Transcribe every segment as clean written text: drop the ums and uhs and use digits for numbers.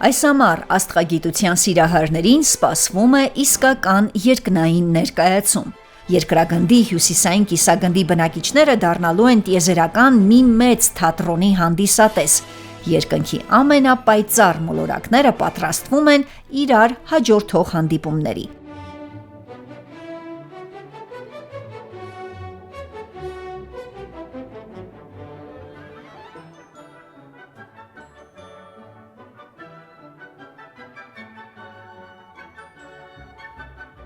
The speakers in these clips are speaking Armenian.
Այս ամառ աստղագիտության սիրահարներին սպասվում է իսկական երկնային ներկայացում։ Երկրագնդի հյուսիսային կիսագնդի բնակիչները դառնալու են տիեզերական մի մեծ թատրոնի հանդիսատես։ Երկնքի ամենապայծառ մոլորակները պատրաստվում են իրար հաջորդող հանդիպումների։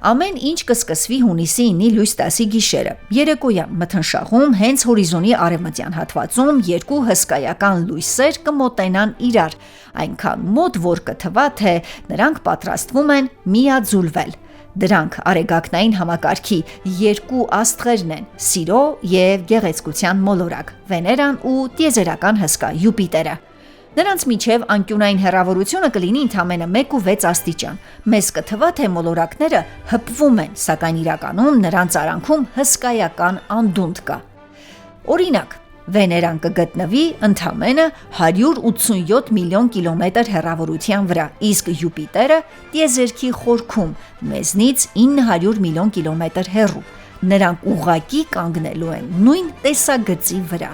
Ամեն ինչ կսկսվի հունիսի 9-ի լույս 10-ի գիշերը։ Երեկոյան մթնշաղում հենց հորիզոնի արևմտյան հատվածում երկու հսկայական լույսեր կմոտենան իրար, այնքան մոտ, որ կթվա, թե նրանք պատրաստվում են միաձուլվել։ Դրանք արեգակնային համակարգի երկու աստղերն են՝ սիրո և գեղեցկության մոլորակ՝ Վեներան ու տիեզերական հսկա Յուպիտերը։ Նրանց միջև անկյունային հեռավորությունը կլինի ընդամենը 1.6 աստիճան։ Մեզ կթվա, թե մոլորակները հպվում են, սակայն իրականում նրանց արանքում հսկայական անդունդ կա։ Օրինակ, Վեներան կգտնվի ընդամենը 187 միլիոն կիլոմետր հեռավորության վրա, իսկ Յուպիտերը տիեզերքի խորքում մեզնից 900 միլիոն կիլոմետր հեռու։ Նրանք ուղղակի կանգնելու են նույն տեսագծի վրա։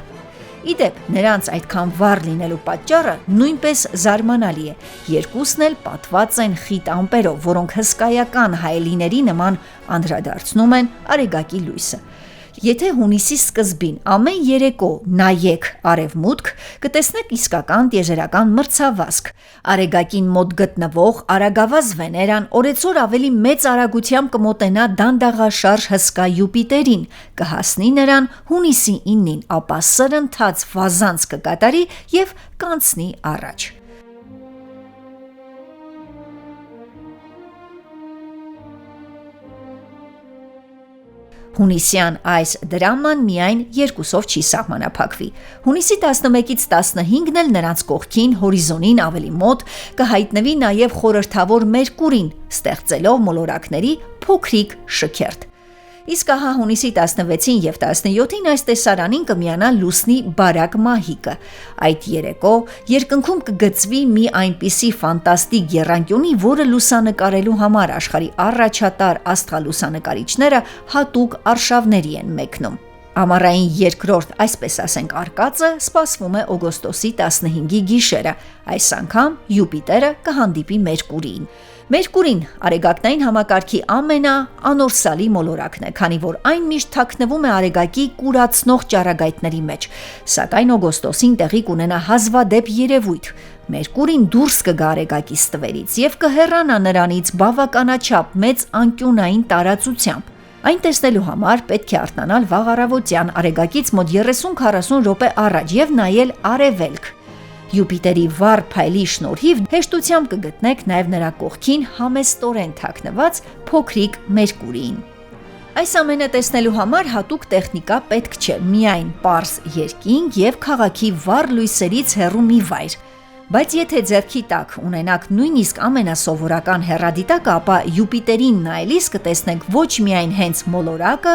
Իդեպ, նրանց այդքան վառ լինելու պատճառը նույնպես զարմանալի է։ Երկուսն էլ պատված են խիտ ամպերով, որոնք հսկայական հայելիների նման անդրադարձնում են արեգակի լույսը։ Եթե հունիսի սկզբին ամեն երեկո նայեք արևմուտք, կտեսնեք իսկական տիեզերական մրցավազք։ Արեգակին մոտ գտնվող արագավազ Վեներան օրեցօր ավելի մեծ արագությամբ կմոտենա դանդաղաշարժ հսկա Յուպիտերին, կհասնի նրան հունիսի 9-ին, ապա սրընթաց վազանց կկատարի և կանցնի առաջ։ Հունիսյան այս դրաման միայն երկուսով չի սահմանափակվի։ Հունիսի 11-ից 15-ն էլ նրանց կողքին հորիզոնին ավելի մոտ կհայտնվի նաև խորհրդավոր Մերկուրին, ստեղծելով մոլորակների փոքրիկ շքերթ։ Իսկ ահա հունիսի 16-ին և 17-ին այս տեսարանին կմիանա լուսնի բարակ մահիկը։ Այդ երեկո երկնքում կգծվի մի այնպիսի ֆանտաստիկ եռանկյունի, որը լուսանկարելու համար աշխարհի առաջատար աստղալուսանկարիչները հատուկ արշավների են մեկնում։ Ամառային երկրորդ, այսպես ասենք, արկածը սպասվում է օգոստոսի 15-ի գիշերը։ Այս անգամ Յուպիտերը կհանդիպի Մերկուրիին։ Մերկուրին արեգակնային համակարգի ամենաանորսալի մոլորակն է, քանի որ այն միշտ թաքնվում է արեգակի կուրացնող ճառագայթների մեջ, սակայն օգոստոսին տեղի կունենա հազվադեպ երևույթ։ Մերկուրին դուրս կգա արեգակի ստվերից և կհեռանա նրանից բավականաչափ մեծ անկյունային տարածությամբ։ Այն տեսնելու համար պետք է արթնանալ վաղ առավոտյան արեգակից մոտ 30-40 րոպե առաջ և նայել արևելք։ Յուպիտերի վառ փայլի շնորհիվ հեշտությամբ կգտնեք նաև նրա կողքին համեստորեն թաքնված փոքրիկ Մերկուրիին։ Այս ամենը տեսնելու համար հատուկ տեխնիկա պետք չէ, միայն պարզ երկինք և քաղաքի վառ լույսերից հեռու մի վայր։ Բայց եթե ձեռքի տակ ունենաք նույնիսկ ամենասովորական հեռադիտակը, ապա Յուպիտերին նայելիս կտեսնեք ոչ միայն հենց մոլորակը,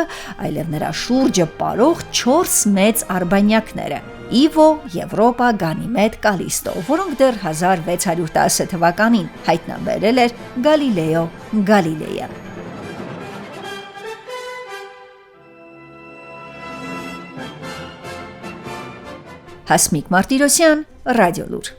այլև նրա շուրջը պարող 4 մեծ արբանյակները՝ Իվո, Եվրոպա, Գանիմեդ, Կալիստո, որոնք դեռ 1610 թվականին հայտնաբերել էր Գալիլեո Գալիլեյը։ Հասմիկ Մարտիրոսյան, Ռադիոլուր։